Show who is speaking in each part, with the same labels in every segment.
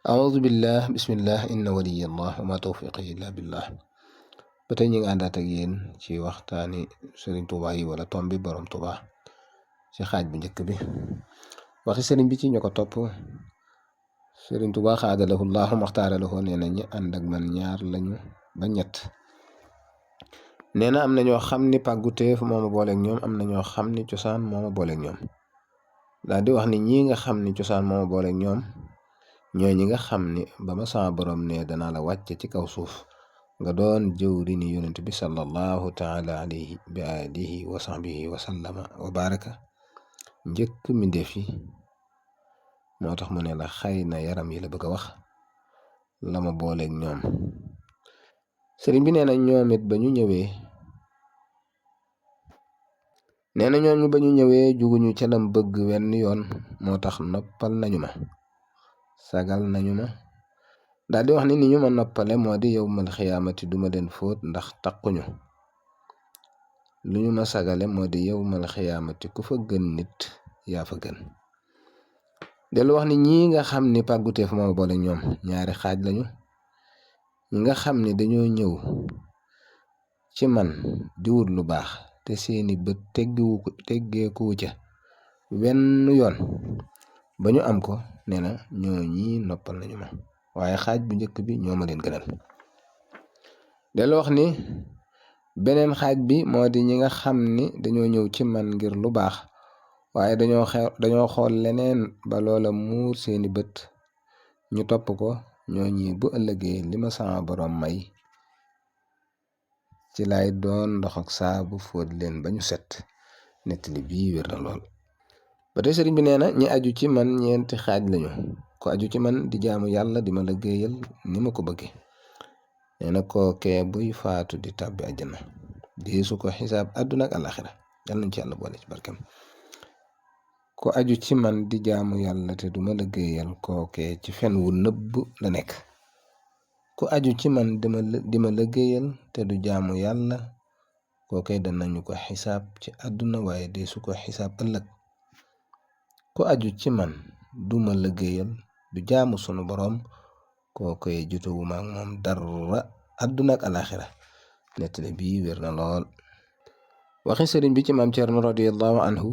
Speaker 1: أعوذ بالله بسم الله إن ولي الله وما توفيقي إلا بالله ba tey ñu ngi àndaat ak yéen ci waxtaani Serigne Touba yi wala tombi borom Touba ci xaaj bu njëkk bi waxi Serigne bi ci ñu ko topp Serigne Touba xaadalahu Allahu maxtaaralahu nee na ñi ànd ak man ñaar lañu ba ñett nee na am na ñoo xam ni pàgguteef moo ma booleeg ñoom am na ñoo xam ni cosaan moo ma booleeg ñoom daal di wax ni ñii nga xam ni cosaan moo ma booleeg ñoom ñooy ñi nga xam ni ba ma sama borom ne danaa la wàcce ci kaw suuf nga doon jëwri ni yonent bi sallallahu taala alayhi bi alihi wa sahbihi wa sallama wa baraka njëkk mi defi moo tax mu ne la xëy na yaram yi la bëgg a wax la ma booleeg ñoom sëriñ bi nee na ñoom it ba ñu ñëwee juguñu ca lam bëgg wenn yoon moo tax noppal nañu ma sagal nañu ma daal di wax ni ñu ma noppale moo di yawmal xiyaamati duma leen fóot ndax taquñu lu ñu ma sagale moo di yawmal xiyaamati ku fa gën nit yaa fa gën dellu wax ni ñii nga xam ni pàgguteef moo boole ñoom ñaari xaaj lañu ñi nga xam ni dañoo ñëw ci man di wut lu baax te seeni bët teggeekuwu ca wenn yoon ba ñu am ko nee na ñoo ñi noppal nañu ma waaye xaaj bu njëkk bi ñoo ma leen gënal dellu wax ni beneen xaaj bi moo di ñi nga xam ni dañoo ñëw ci man ngir lu baax waaye dañoo xool leneen ba loola muur seeni bët ñu topp ko ñoo ñi bu ëllëgee li ma sama borom may ci lay doon ndox ak saabu fóot leen ba ñu set nettali bii wér na lool ba tey sëriñ bi nee na ñi aju ci man ñeenti xaaj lañu ko aju ci man di jaamu yàlla di ma liggéeyal ni ma ko bëgge nee na kookee buy faatu di tàbbi àjjana deesu ko xisaab àdduna ak àlaxira yal nañ ci yàlla boole ci barkem ko aju ci man di jaamu yàlla te du ma liggéeyal kookee ci fen wu nëbb la nekk ku aju ci man di ma liggéeyal te du jaamu yàlla kookee danañu ko xisaab ci àdduna waaye deesu ko xisaab ëllëg ku aju ci man duma liggéeyal du jaamu sunu boroom kookoy jotowuma ak moom dara àdduna ak alaxira nettali bii wér na lool waxi sëriñ bi ci maam Cerno radiyallahu anhu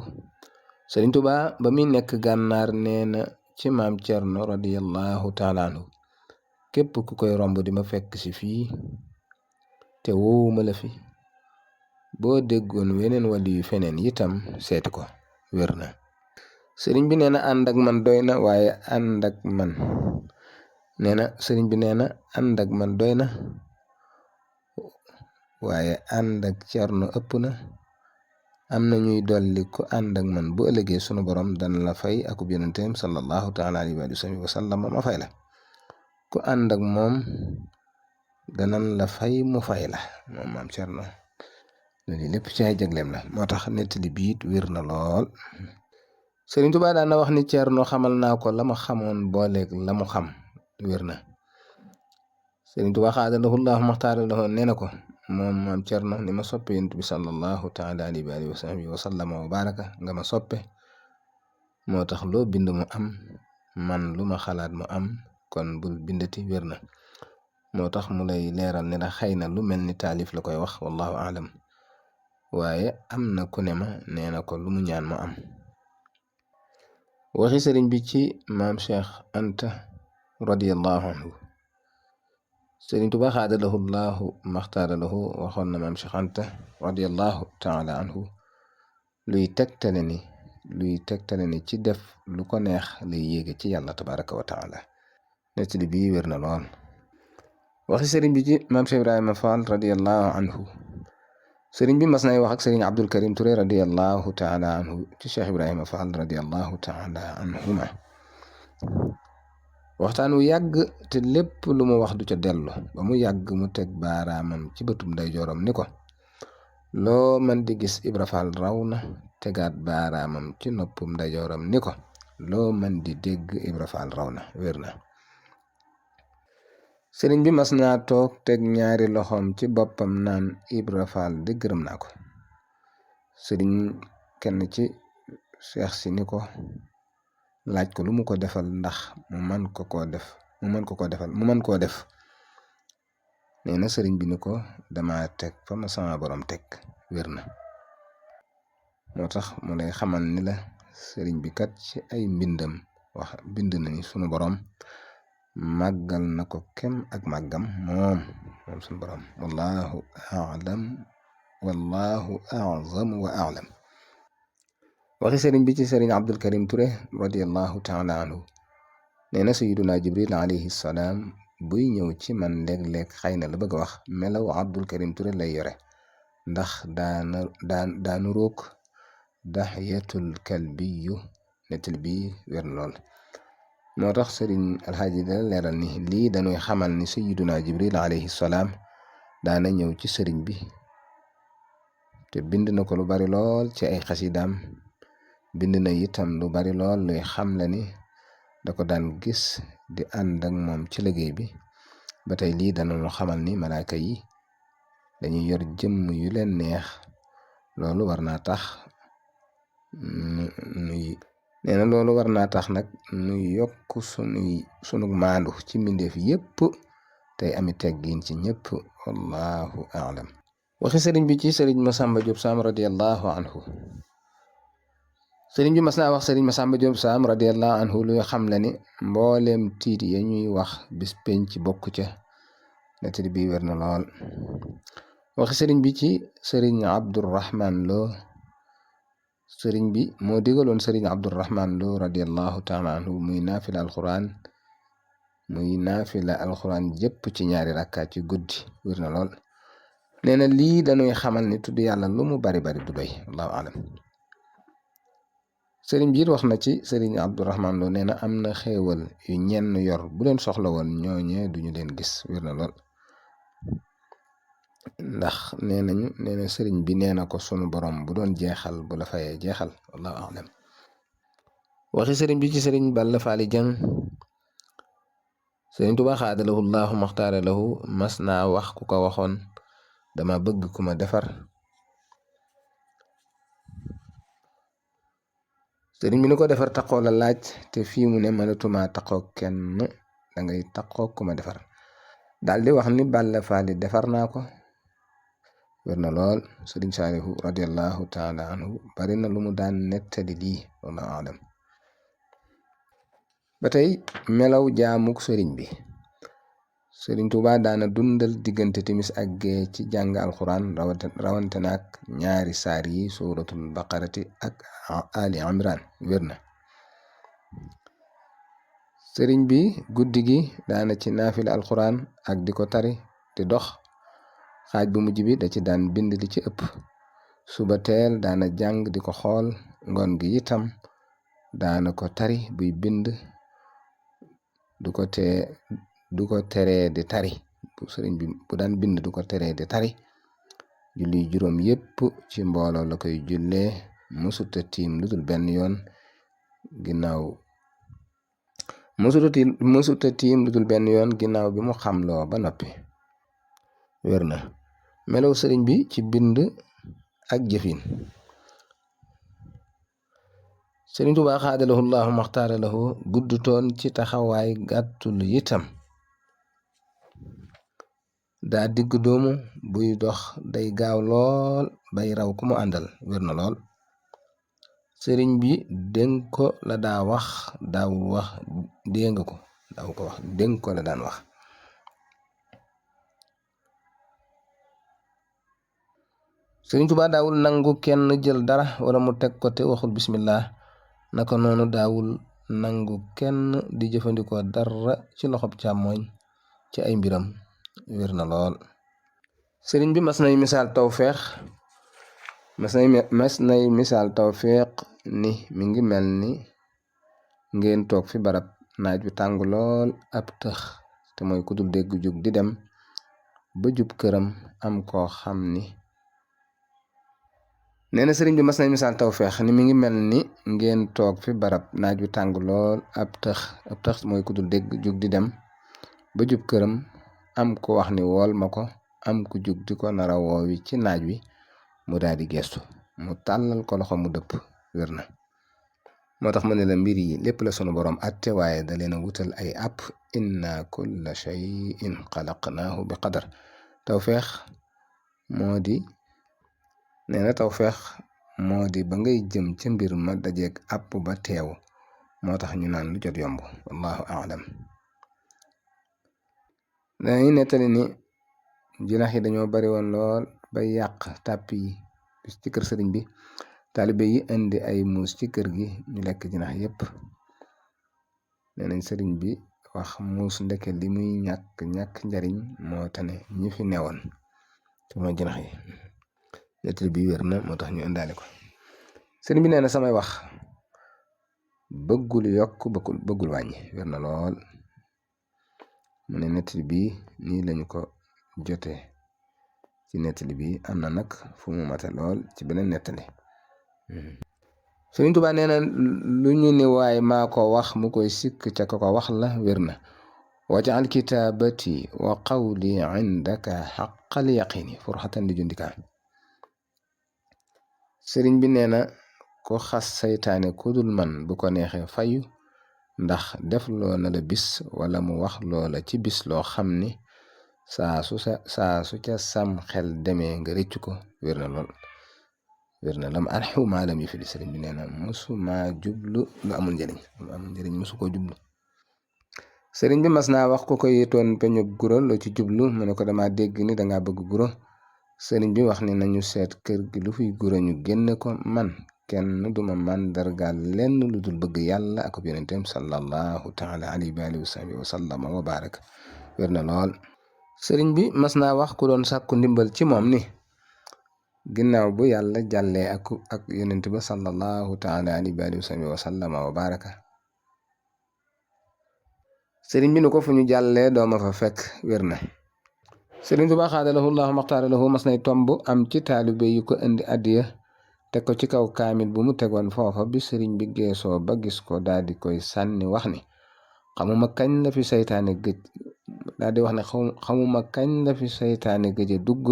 Speaker 1: sëriñ Tuubaa ba muy nekk gànnaar nee na ci maam Cerno radiyallahu taala anhu képp ku koy romb di ma fekk si fii te woowuma la fi boo déggoon weneen wali yu feneen itam seeti ko wér na sëriñ bi nee na ànd ak man doy na waaye ànd ak man nee na sëriñ bi nee na ànd ak man doy na waaye ànd ak Cerno ëpp na am na ñuy dolli ku ànd ak man bu ëllëgee sunu borom dana la fay akub yonenteem sallallahu taala alayhi wa sallam ma fay la ku ànd ak moom danan la fay mu fay la moom maam Cerno loolu lépp ci ay jagleem la moo tax nettali biit wér na lool Sëriñ Tuubaa daan na wax ni Cerno xamal naa ko la ma xamoon booleeg la mu xam wér na Sëriñ Tuubaa xaadalahu Allahu maxtaaralahu nee na ko moom maam Cerno ni ma soppe yonent bi sallallahu taala alayhi wa sahbihi wa sallama wa baraka nga ma soppe moo tax loo bind mu am man lu ma xalaat mu am kon bul bindati wér na moo tax mu lay leeral ne la xëy na lu mel ni taalif la koy wax wallahu alam waaye am na ku ne ma nee na ko lu mu ñaan mu am waxi sëriñ bi ci maam Cheikh Anta radiyallahu anhu sëriñ Tuubaa xaadalahu Allahu maxtaaralahu waxoon na maam Cheikh Anta radiyallahu taala anhu luy tegtale ni ci def lu ko neex lay yéege ci yàlla tabaraka wa taala nettali bii wér na lool waxi sëriñ bi ci maam Cheikh Ibrahima Fall radiyallahu anhu sëriñ bi mas nay wax ak sëriñ Abdul Karim Touré radiyallahu taala anhu ci Cheikh Ibrahima Fall radiyallahu taala anhuma waxtaan wu yàgg te lépp lu mu wax du ca dellu ba mu yàgg mu teg baaraamam ci bëtum ndeyjooram ni ko loo man di gis Ibra Fall raw na tegaat baaraamam ci noppum ndeyjooram ni ko loo man di dégg Ibra Fall raw na wér na sëriñ bi mas naa toog teg ñaari loxoom ci boppam naan Ibra Fall di gërëm naa ko sëriñ kenn ci seex si ni ko laaj ko lu mu ko defal ndax mu man ko koo def mu mën ko defal mu mën koo def. nee na sëriñ bi ni ko dama teg fa ma sama borom teg wér na. moo tax mu lay xamal ni la sëriñ bi kat ci ay mbindam wax bind na ni sunu borom màggal na ko kem ak màggam moom sunu borom. wallahu a'lam wallahu a'zam wa a'lam. waxi sëriñ bi ci sëriñ Abdul Karim Touré radiyallahu taala anhu nee na sayyiduna Jibril alayhi salaam buy ñëw ci man léeg-léeg xëy na la bëgg a wax melaw Abdul Karim Touré lay yore ndax daanu roog Dahyatul Kalbiyu nettal bi wér lool. moo tax sëriñ alxaaji dala leeral ni lii dañuy xamal ni sayyiduna Jibril alayhi salaam daana ñëw ci sëriñ bi te bind na ko lu bari lool ci ay xasidaam. bind na itam lu bari lool luy xam la ni da ko daan gis di ànd ak moom ci liggéey bi. ba tey lii danañu xamal ni malaaka yi dañuy yor jëmm yu leen neex. loolu war naa tax loolu war naa tax nag nuy yokk sunu maandu ci mbindeef yépp tey ami teggin ci ñëpp. wallahu a'lam. waxi sëriñ bi ci sëriñ Masamba Diop Sam radiyallahu anhu. sëriñ bi mas naa wax sëriñ Masamba Diop Sam radiyallahu anhu luy xam la ni mbooleem tiit ya ñuy wax bis penc bokk ca. nettali bi wér na lool. waxi sëriñ bi ci sëriñ Abdurrahman Lo. sëriñ bi moo digaloon sëriñ Abdurrahman Lo radiyallahu taala anhu muy naafila alxuraan jëpp ci ñaari rakkaat ci guddi. wér na lool. nee na lii dañuy xamal ni tudd yàlla lu mu bari bari du doy. wallahu alam. sëriñ bi wax na ci sëriñ Abdurrahman Lo nee na am na xéewal yu ñenn yor bu leen soxla woon ñooñee duñu leen gis. wér na lool. ndax nee na sëriñ bi nee na ko sunu borom bu doon jeexal bu la fayee jeexal. wallahu alam. waxi sëriñ bi ci sëriñ Balla Faali Jang. sëriñ Tuubaa xaadalahu llahu maxtaara lahu mas naa wax ku ko waxoon dama bëgg ku ma defar. sëriñ bi ni ko defar taqoo la laaj te fii mu ne mënatuma taqoo kenn dangay taqoo ku ma defar. daal di wax ni Balla Faali defar naa ko. wér na lool. sëriñ Saalihu radiyallahu taala anhu bari na lu mu daan nettali lii. wallahu alam. ba tey melaw jaamuk sëriñ bi. sëriñ Tuubaa daana dundal diggante timis ak gee ci jàng alxuraan rawante naak ñaari saar yi suuratul baqarati ak ali imran. wér na. sëriñ bi guddi gi daana ci naafila alxuraan ak di ko tari di dox. xaaj bu mujj bi da ci daan bind li ci ëpp. suba teel daana jàng di ko xool. ngoon gi itam daana ko tari buy bind du ko teree di tari. sëriñ bi bu daan bind du ko teree di tari. julli juróom yépp ci mbooloo la koy jullee. mësuta tiim lu dul benn yoon ginnaaw bi mu xamloo ba noppi. wér na. melaw sëriñ bi ci bind ak jëfin. sëriñ Tuubaa xaadalahu llahu maxtaara lahu guddutoon ci taxawaay gàttul itam. daa digg doomu buy dox day gaaw lool bay raw ku mu àndal. wér na lool. sëriñ bi dénk ko la daa wax daawul wax dénk ko wax dénk ko la daan wax. sëriñ Tuubaa daawul nangu kenn jël dara wala mu teg ko te waxul bismillah. naka noonu daawul nangu kenn di jëfandikoo dara ci loxob càmmooñ ci ay mbiram. wér na lool. sëriñ bi mas nay misaal tawfeex ni mi ngi mel ni ngeen toog fi barab naaj wi tàng lool ab tëx te mooy ku dul dégg jug di dem ba jub këram am koo xam ni. nee na sëriñ bi mas nay misaal tawfeex ni mi ngi mel ni ngeen toog fi barab naaj wi tàng lool ab tëx mooy ku dul dégg jug di dem ba jub këram am ko wax ni wool ma ko am ku jug di ko nara woowi ci naaj wi mu daal di gestu mu tàllal ko loxo mu dëpp. wér na. moo tax ma ne la mbir yi lépp la sunu borom atte waaye da leen a wutal ay àpp inna kulla shay'in xalaqnaahu bi qadar tawfeex moo di nee na tawfeex moo di ba ngay jëm ca mbir ma dajeeg àpp ba teew moo tax ñu naan lu jot yomb wallahu aalam dañuy nettali ni jinax yi dañoo bari woon lool ba yàq tàpp yi ci kër sëriñ bi taalibe yi indi ay muus ci kër gi ñu lekk jinax yépp nee nañ sëriñ bi wax muus ndeke li muy ñàkk njariñ moo tane ñi fi newoon te mooy jinax yi nettali bi wér na moo tax ñu indaale ko sëriñ bi nee na samay wax bëggul yokk bëggul wàññi wér na lool mu ne nettali bi nii lañu ko jote ci nettali bi am na nag fu mu mate lool ci beneen nettali Sëriñ Tuubaa nee na lu ñu ni waay maa ko wax mu koy sikk ca ko wax la wér na wajal kitaabati wa qawli indaka xaqal yaqini furxatan li jundika sëriñ bi nee na ko xas saytaane kudul man bu ko neexee fayu ndax def loo na la bis wala mu wax loola ci bis loo xam ni saa su ca sam xel demee nga rëcc ko wér na lool wér na lam arxu maalam yi fi di sëriñ bi nee na mosu maa jublu lu amul njëriñ mosu koo jublu sëriñ bi mas naa wax ko yitoon peñu guro lu ci jublu mu ne ko dama dégg ni danga bëgg guro sëriñ bi wax ni nañu seet kër gi lu fiy guro ñu génne ko man kenn duma màndargaal lenn lu dul bëgg yàlla ak yonenteem sallallahu taala alayhi wa alihi wa sahbihi wa sallama wa baraka wér na lool sëriñ bi mas naa wax ku doon sàkku ndimbal ci moom ni ginnaaw bu yàlla jàllee ak yonent ba sallallahu taala alayhi wa alihi wa sahbihi wa sallama wa baraka sëriñ bi ni ko fu ñu jàllee dooma fa fekk wér na sëriñ Tuubaa xaadalahu llahu maxtaara lahu mas nay tomb am ci taalibe yu ko indi addiya teg ko ci kaw kaamil bu mu tegoon foofa bi sëriñ bi geesoo ba gis ko daal di koy sànni wax ni xamuma kañ la fi saytaane gëj daal di wax ne xamuma kañ la fi saytaane gëj a dugg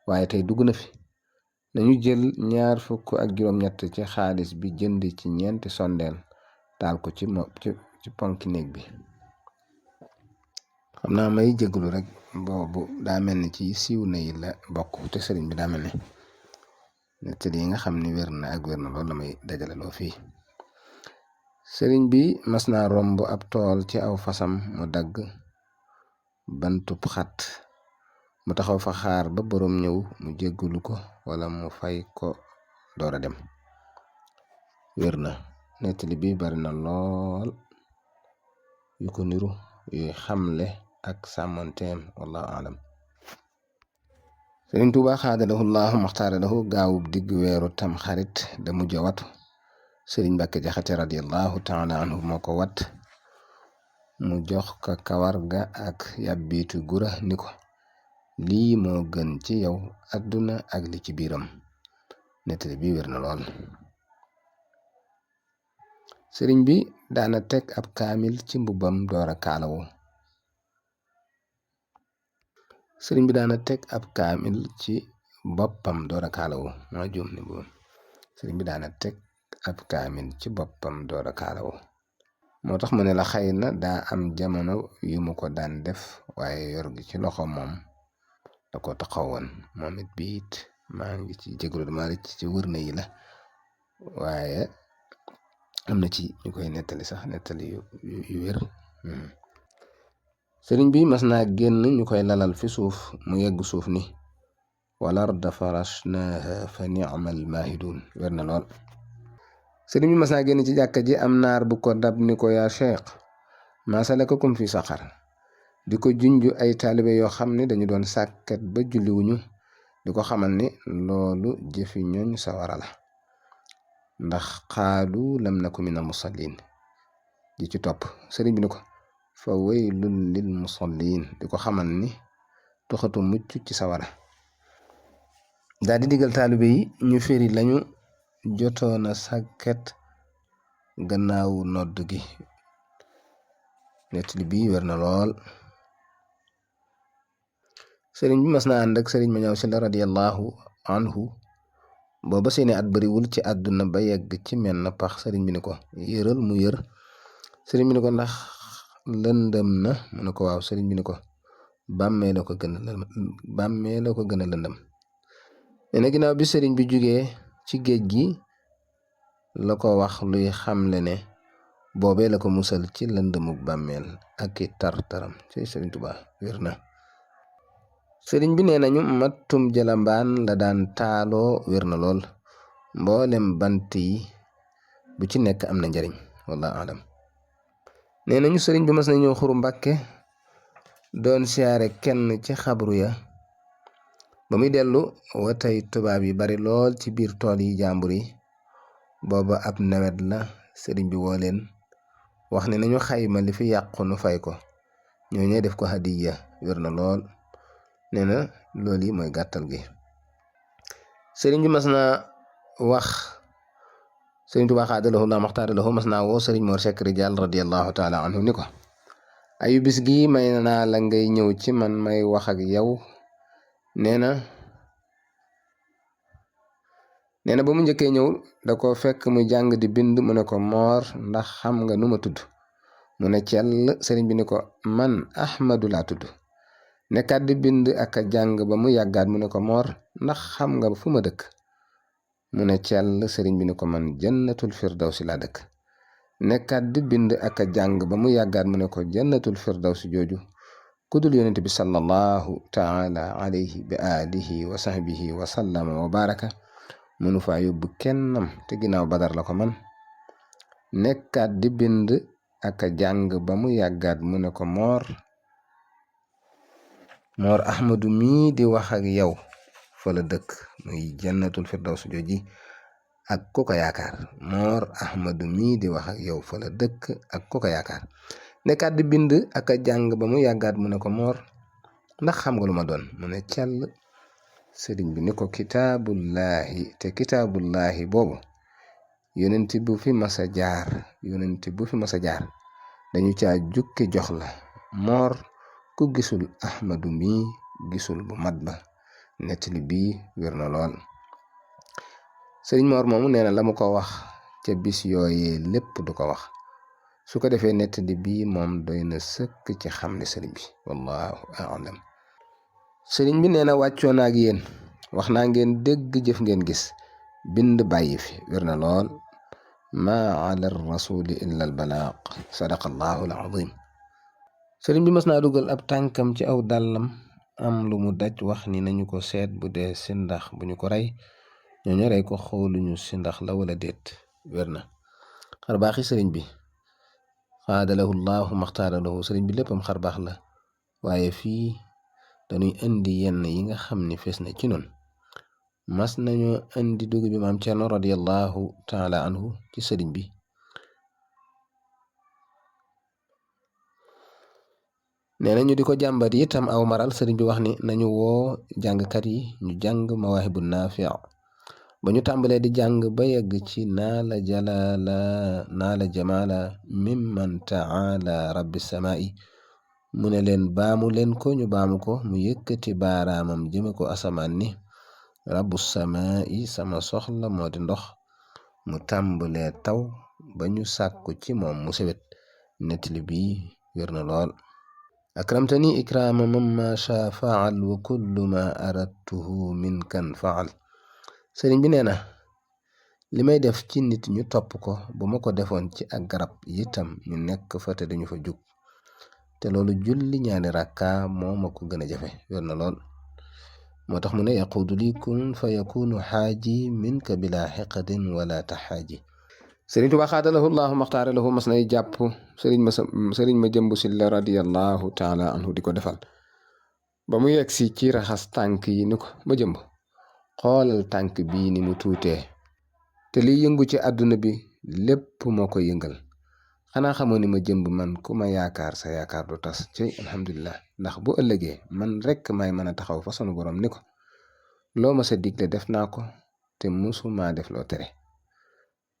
Speaker 1: waaye tey dugg na fi nañu jël 27 ci xaalis bi jënd ci 4 sondeel taal ko ci ponki néeg bi xam naa may jégalu rek boobu daa mel ni ci siiw na yi la bokk te sëriñ bi daa mel ni nettali yi nga xam ni wér na ak wér na loolu la may dajale loo fii sëriñ bi mas naa romb ab tool ci aw fasam mu dagg bantub xat mu taxaw fa xaar ba boroom ñëw mu jéggalu ko wala mu fay ko door a dem wér na nettali bi bari na lool yu ko niru yuy xamle ak sàmmonteem wallahu alam sëriñ Tuubaa xaadalahu llahu maxtaara lahu gaawub digg weeru tam xarit da mujj watu sëriñ Mbàkke Jaxate radiallahu taala anhu moo ko wat mu jox ko kawar ga ak yàbbiitu gura ni ko lii moo gën ci yow adduna ak li ci biiram nettali bi wér na lool sëriñ bi daana teg ab kaamil ci mbubbam doora kaalawu sëriñ bi daana teg ab kaamil ci boppam doora kaalawu moo juum ni boobu sëriñ bi daana teg ab kaamil ci boppam doora kaalawu moo tax mu ne la xëy na daa am jamono yu mu ko daan def waaye yor gi ci loxo moom da ko taxawoon moom it biit maa ngi ci jégalu dama rëcc ci wër na yi la waaye am na ci ñu koy nettali sax nettali yu wér sëriñ bi mas naa génn ñu koy lalal fi suuf mu yegg suuf ni walarda farashnaha fa ni'mal mahidun wér na lool sëriñ bi mas naa génn ci jàkka ji am naar bu ko dab ni ko yaa cheikh maa salakakum fi saqar di ko junju ay taalibe yoo xam ne dañu doon sàkkat ba julliwuñu di ko xamal ni loolu jëfi ñooñ sawara la ndax xaalu lam naku minal musallin ji ci topp sëriñ bi ni ko fa waylun lil musallin di ko xamal ni toxatu mucc ci sawara daal di digal taalibe yi ñu firi lañu jotoona sàkkat gannaaw nodd gi nettali bi wér na lool sëriñ bi mas na ànd ak sëriñ ma ñëw si la radiyallahu anhu booba seeni at bariwul ci àdduna ba yegg ci menn pax sëriñ bi ni ko yëral mu yër sëriñ bi ni ko ndax lëndëm na mu ne ko waaw sëriñ bi ni ko bàmmee la ko gën a lëndëm. nee na ginnaaw bi sëriñ bi jugee ci géej gi la ko wax luy xamle ne boobee la ko musal ci lëndëmuk bàmmeel ak i tar-taram ci sëriñ Tuubaa wér na. sëriñ bi nee nañu mattum jalambaan la daan taaloo wér na lool mboolem bant yi bu ci nekk am na njariñ wallahu alam. nee nañu sëriñ bi mas na ñëw Xuru Mbàkke doon siyaare kenn ci xabru ya ba muy dellu watay tubaab yi bari lool ci biir tool yi jàmbur yi. booba ab nawet la sëriñ bi woo leen wax ne nañu xayma li fi yàqu nu fay ko ñooñee def ko hadiya wér na lool. nee na loolu yi mooy gàttal gi. sëriñ bi mas na wax sëriñ Tuubaa xaadalahu laa maxtaara lahu mas naa woo sëriñ Mor Sekk Rijaal radiyallahu taala anhu ni ko ayu bis gi may naa la ngay ñëw ci man may wax ak yow. nee na ba mu njëkkee ñëw da ko fekk mu jàng di bind mu ne ko Moor ndax xam nga nu ma tudd mu ne cell sëriñ bi ni ko man Ahmadu laa tudd. nekkaat di bind ak a jàng ba mu yàggaat mu ne ko Moor ndax xam nga fu ma dëkk mu ne cell sëriñ bi ni ko man jannatul firdawsi laa dëkk. nekkaat di bind ak a jàng ba mu yàggaat mu ne ko jannatul firdawsi jooju kudul yonent bi sallallahu taala alayhi bi alihi wa sahbihi wa sallama wa baraka mënu faa yóbbu kennam te ginnaaw Badar la ko man. nekkaat di bind ak a jàng ba mu yàggaat mu ne ko Moor Ahmadu mii di wax ak yow fa la dëkk muy jannatul firdaws jooji ak ku ko yaakaar. Moor Ahmadu mii di wax ak yow fa la dëkk ak ku ko yaakaar. nekkaat di bind ak a jàng ba mu yàggaat mu ne ko Moor ndax xam nga lu ma doon mu ne cell sëriñ bi ni ko kitaabullahi te kitaabullahi boobu yonent bu fi masa jaar dañu caa jukki jox la Moor ku gisul Ahmadu mi gisul bu mat ba. nettali bii wér na lool. sëriñ Moor moomu nee na la mu ko wax ca bis yooyee lépp du ko wax su ko defee nettali bii moom doy na sëkk ci xam ne sëriñ bi wallahu a'lam. sëriñ bi nee na wàccoo na ak yéen wax naa ngeen dégg jëf ngeen gis bind bàyyi fi wér na lool. maa ala rasuli illa al balaaq sadaqa allahu al azim. sëriñ bi mas naa dugal ab tànkam ci aw dàllam am lu mu daj wax ni nañu ko seet bu dee si ndax bu ñu ko rey ñooñu rey ko xooluñu si ndax la wala déet wér na. xarbaaxi sëriñ bi xaadalahu llahu maxtaaralahu sëriñ bi léppam xarbaax la waaye fii dañuy indi yenn yi nga xam ni fees na ci noonu. mas nañu indi dugub bi maam Cerno radiyallahu taala anhu ci sëriñ bi nee na ñu di ko jàmbat itam aw maral sëriñ bi wax ni nañu woo jàngkat yi ñu jàng mawaahibu naafi ba ñu tàmbalee di jàng ba yegg ci naala jamaala mimman taala rabbi samaa'i mu ne leen baamu leen ko ñu baamu ko mu yëkkati baaraamam jëme ko asamaan ni rabbu samaa'i sama soxla moo di ndox mu tàmbalee taw ba ñu sàkku ci moom mu sewet. nettali bi wér na lool. akramtani ikraama man ma sha faal wa kullu ma aradtuhu min kan faal. sëriñ bi nee na li may def ci nit ñu topp ko bu ma ko defoon ci ak garab itam ñu nekk fa te dañu fa jug te loolu julli ñaari rakka moo ma ko gën a jafe wér na lool. moo tax mu ne yaquudu li kun fa yakunu xaaji minka bila xiqadin wala taxaaji. sëriñ Tuubaa xaadalahu llahu maxtaara lahu mas nay jàpp sëriñ ma jëmbu silla radiyallahu taala anhu di ko defal ba mu yegg si ci raxas tànk yi ni ko ma jëmb xoolal tànk bii ni mu tuutee te liy yëngu ci àdduna bi lépp moo ko yëngal xanaa xamoo ni ma jëmb man ku ma yaakaar sa yaakaar du tas ci alhamdulilah ndax bu ëllëgee man rekk may mën a taxaw fa sunu borom ni ko loo ma sa digle def naa ko te musuma def loo tere.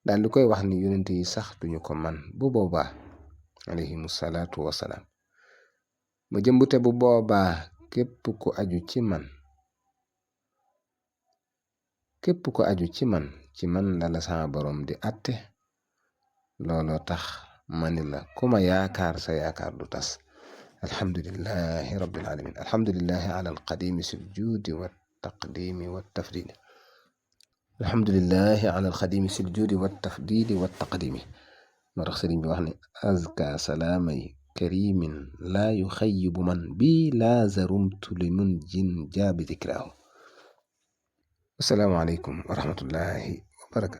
Speaker 1: daal di koy wax ni yonent yi sax duñu ko man bu boobaa alayhimu salaatu wasalaam ma jëmbute bu boobaa képp ku aju ci man képp ko aju ci man la sama borom di atte. looloo tax mani la ku ma yaakaar sa yaakaar du tas. alhamdulillahi rabbil alamin. alhamdulillahi ala alqadimi sujudi wa taqdimi wa tafdili. alhamdulillahi ala alqadimi sujudi wa tafdili wa taqdimi. moo tax sëriñ bi wax ne azka salaamay karimin laa yuxayibu man bi laa zarumtu li mun jin jaabi dikraahu. assalaamu aleykum wa rahmatullahi wa barakatu.